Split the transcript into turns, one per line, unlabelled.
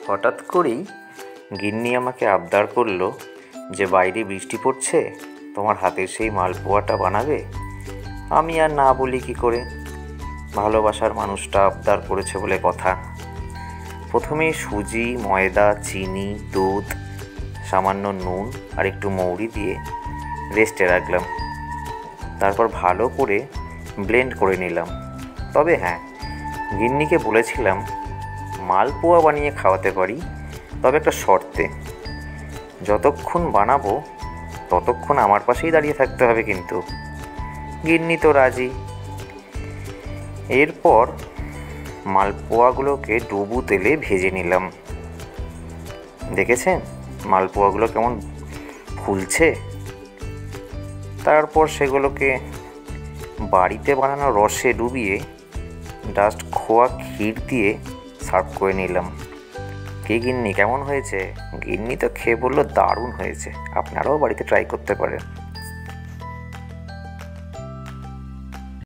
হঠাৎ করেই গিন্নি আমাকে আবদার করলো যে বাইরে বৃষ্টি পড়ছে, তোমার হাতের সেই মালপোয়াটা বানাবে। আমি আর না বলি কি করে, ভালোবাসার মানুষটা আবদার করেছে বলে কথা। প্রথমে সুজি, ময়দা, চিনি, দুধ, সামান্য নুন আর একটু মৌরি দিয়ে রেস্টে রাখলাম। তারপর ভালো করে ব্লেন্ড করে নিলাম। তবে হ্যাঁ, গিন্নিকে বলেছিলাম মালপোয়া বানিয়ে খাওয়াতে পারি, তবে একটা শর্তে, যতক্ষণ বানাবো ততক্ষণ আমার পাশেই দাঁড়িয়ে থাকতে হবে কিন্তু। গিন্নি তো রাজি। এরপর মালপোয়াগুলোকে ডুবু তেলে ভেজে নিলাম। দেখেছেন মালপোয়াগুলো কেমন ফুলছে? তারপর সেগুলোকে বাড়িতে বানানো রসে ডুবিয়ে জাস্ট খোয়া ক্ষীর দিয়ে সার্ভ করে নিলাম। কি গিন্নি, কেমন হয়েছে? গিন্নি তো খেয়ে বললো দারুণ হয়েছে। আপনারাও বাড়িতে ট্রাই করতে পারেন।